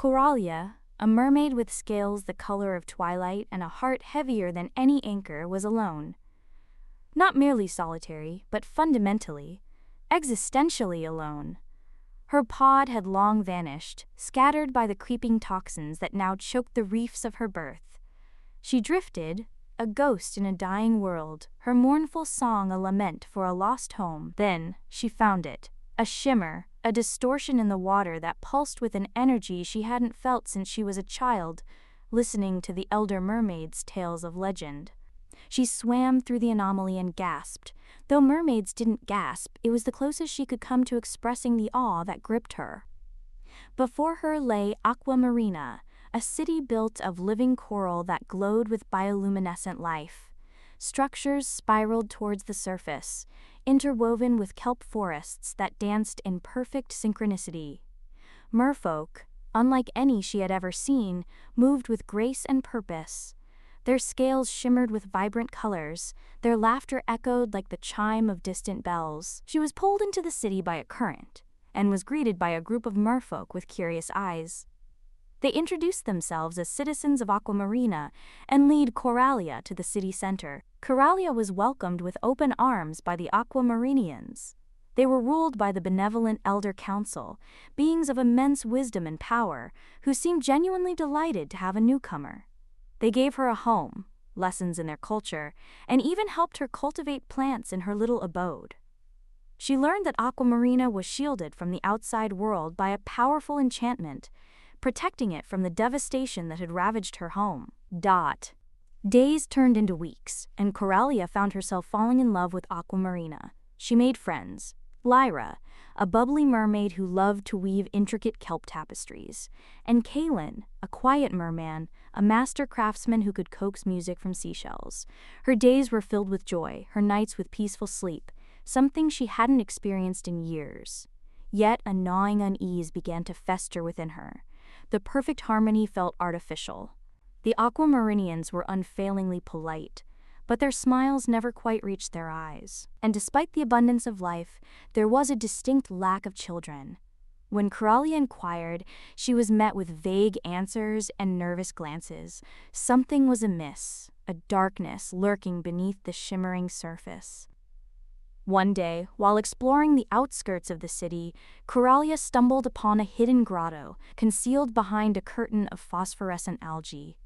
Coralia, a mermaid with scales the color of twilight and a heart heavier than any anchor, was alone. Not merely solitary, but fundamentally, existentially alone. Her pod had long vanished, scattered by the creeping toxins that now choked the reefs of her berth. She drifted, a ghost in a dying world, her mournful song a lament for a lost home. Then she found it, a shimmer, a distortion in the water that pulsed with an energy she hadn't felt since she was a child, listening to the elder mermaids' tales of legend. She swam through the anomaly and gasped. Though mermaids didn't gasp, it was the closest she could come to expressing the awe that gripped her. Before her lay Aqua Marina, a city built of living coral that glowed with bioluminescent life. Structures spiraled towards the surface, interwoven with kelp forests that danced in perfect synchronicity. Merfolk, unlike any she had ever seen, moved with grace and purpose. Their scales shimmered with vibrant colors, their laughter echoed like the chime of distant bells. She was pulled into the city by a current, and was greeted by a group of merfolk with curious eyes. They introduced themselves as citizens of Aqua Marina and lead Coralia to the city center. Coralia was welcomed with open arms by the Aqua Marinians. They were ruled by the benevolent Elder Council, beings of immense wisdom and power, who seemed genuinely delighted to have a newcomer. They gave her a home, lessons in their culture, and even helped her cultivate plants in her little abode. She learned that Aqua Marina was shielded from the outside world by a powerful enchantment, protecting it from the devastation that had ravaged her home. Days turned into weeks, and Coralia found herself falling in love with Aqua Marina. She made friends. Lyra, a bubbly mermaid who loved to weave intricate kelp tapestries, and Kaylin, a quiet merman, a master craftsman who could coax music from seashells. Her days were filled with joy, her nights with peaceful sleep, something she hadn't experienced in years. Yet a gnawing unease began to fester within her. The perfect harmony felt artificial. The Aqua Marinians were unfailingly polite, but their smiles never quite reached their eyes. And despite the abundance of life, there was a distinct lack of children. When Coralia inquired, she was met with vague answers and nervous glances. Something was amiss, a darkness lurking beneath the shimmering surface. One day, while exploring the outskirts of the city, Coralia stumbled upon a hidden grotto, concealed behind a curtain of phosphorescent algae.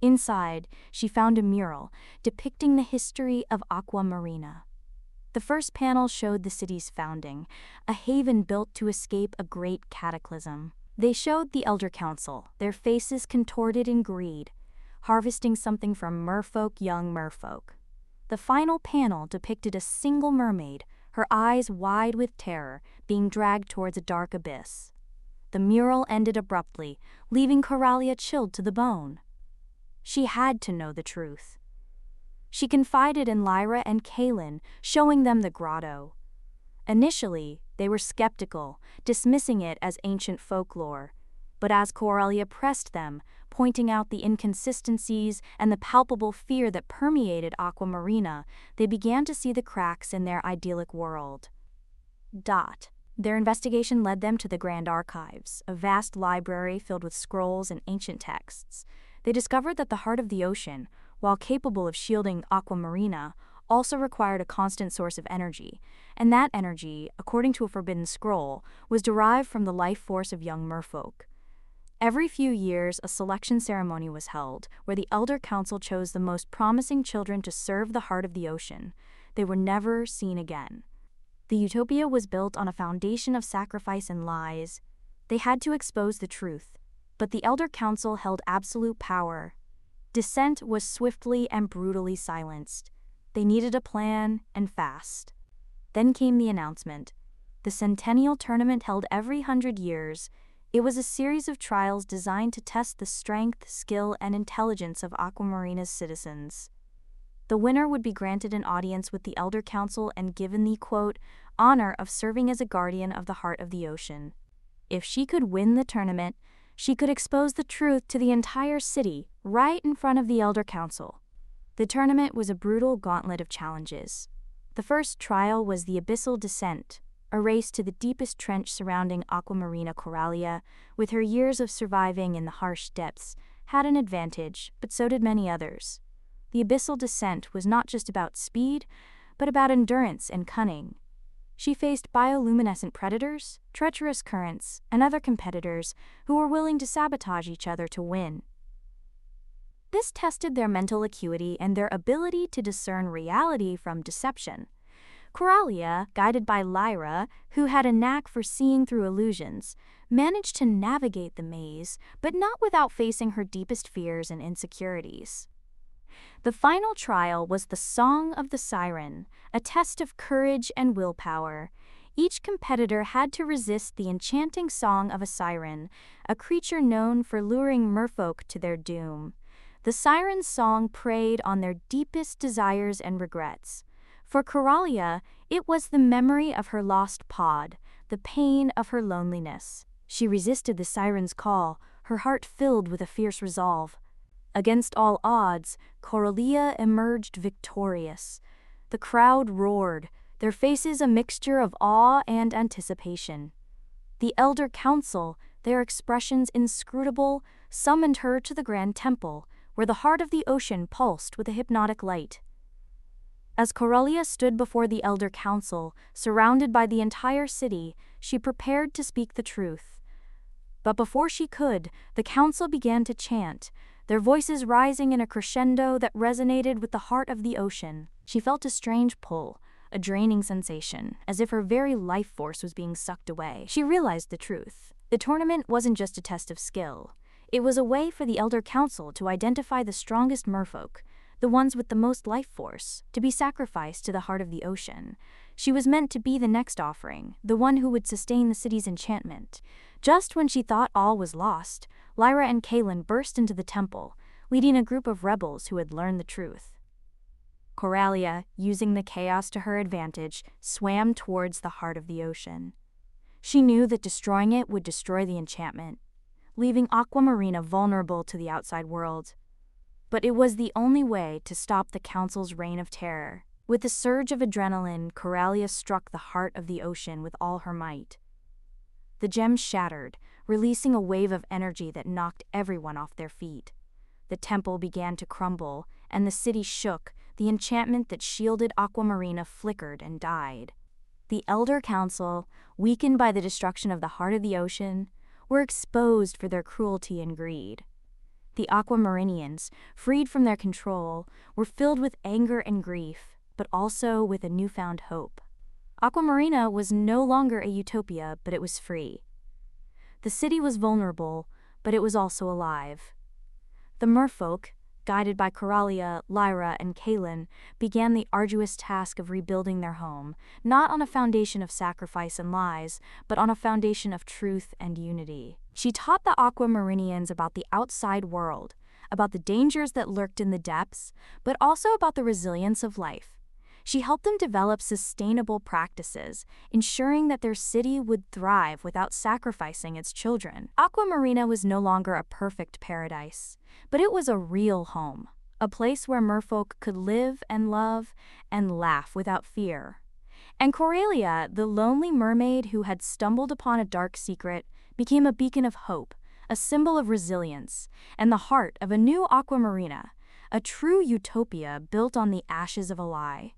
Inside, she found a mural depicting the history of Aqua Marina. The first panel showed the city's founding, a haven built to escape a great cataclysm. They showed the Elder Council, their faces contorted in greed, harvesting something from young merfolk. The final panel depicted a single mermaid, her eyes wide with terror, being dragged towards a dark abyss. The mural ended abruptly, leaving Coralia chilled to the bone. She had to know the truth. She confided in Lyra and Kaylin, showing them the grotto. Initially, they were skeptical, dismissing it as ancient folklore. But as Coralia pressed them, pointing out the inconsistencies and the palpable fear that permeated Aqua Marina, they began to see the cracks in their idyllic world. Their investigation led them to the Grand Archives, a vast library filled with scrolls and ancient texts. They discovered that the heart of the ocean, while capable of shielding Aqua Marina, also required a constant source of energy, and that energy, according to a forbidden scroll, was derived from the life force of young merfolk. Every few years, a selection ceremony was held, where the Elder Council chose the most promising children to serve the heart of the ocean. They were never seen again. The Utopia was built on a foundation of sacrifice and lies. They had to expose the truth, but the Elder Council held absolute power. Dissent was swiftly and brutally silenced. They needed a plan, and fast. Then came the announcement. The Centennial Tournament held every 100 years. It was a series of trials designed to test the strength, skill, and intelligence of Aqua Marina's citizens. The winner would be granted an audience with the Elder Council and given the, quote, honor of serving as a guardian of the heart of the ocean. If she could win the tournament, she could expose the truth to the entire city, right in front of the Elder Council. The tournament was a brutal gauntlet of challenges. The first trial was the Abyssal Descent, a race to the deepest trench surrounding Aquamarina Coralia, with her years of surviving in the harsh depths, had an advantage, but so did many others. The abyssal descent was not just about speed, but about endurance and cunning. She faced bioluminescent predators, treacherous currents, and other competitors who were willing to sabotage each other to win. This tested their mental acuity and their ability to discern reality from deception. Coralia, guided by Lyra, who had a knack for seeing through illusions, managed to navigate the maze, but not without facing her deepest fears and insecurities. The final trial was the Song of the Siren, a test of courage and willpower. Each competitor had to resist the enchanting song of a siren, a creature known for luring merfolk to their doom. The siren's song preyed on their deepest desires and regrets. For Coralia, it was the memory of her lost pod, the pain of her loneliness. She resisted the siren's call, her heart filled with a fierce resolve. Against all odds, Coralia emerged victorious. The crowd roared, their faces a mixture of awe and anticipation. The Elder Council, their expressions inscrutable, summoned her to the Grand Temple, where the heart of the ocean pulsed with a hypnotic light. As Coralia stood before the Elder Council, surrounded by the entire city, she prepared to speak the truth. But before she could, the council began to chant, their voices rising in a crescendo that resonated with the heart of the ocean. She felt a strange pull, a draining sensation, as if her very life force was being sucked away. She realized the truth. The tournament wasn't just a test of skill. It was a way for the Elder Council to identify the strongest merfolk, the ones with the most life force, to be sacrificed to the heart of the ocean. She was meant to be the next offering, the one who would sustain the city's enchantment. Just when she thought all was lost, Lyra and Kaelin burst into the temple, leading a group of rebels who had learned the truth. Coralia, using the chaos to her advantage, swam towards the heart of the ocean. She knew that destroying it would destroy the enchantment, leaving Aquamarina vulnerable to the outside world. But it was the only way to stop the Council's reign of terror. With a surge of adrenaline, Coralia struck the heart of the ocean with all her might. The gem shattered, releasing a wave of energy that knocked everyone off their feet. The temple began to crumble, and the city shook. The enchantment that shielded Aquamarina flickered and died. The Elder Council, weakened by the destruction of the heart of the ocean, were exposed for their cruelty and greed. The Aquamarinians, freed from their control, were filled with anger and grief, but also with a newfound hope. Aquamarina was no longer a utopia, but it was free. The city was vulnerable, but it was also alive. The merfolk, guided by Coralia, Lyra, and Kaelin, began the arduous task of rebuilding their home, not on a foundation of sacrifice and lies, but on a foundation of truth and unity. She taught the Aquamarinians about the outside world, about the dangers that lurked in the depths, but also about the resilience of life. She helped them develop sustainable practices, ensuring that their city would thrive without sacrificing its children. Aquamarina was no longer a perfect paradise, but it was a real home, a place where merfolk could live and love and laugh without fear. And Coralia, the lonely mermaid who had stumbled upon a dark secret, became a beacon of hope, a symbol of resilience, and the heart of a new Aquamarina, a true utopia built on the ashes of a lie.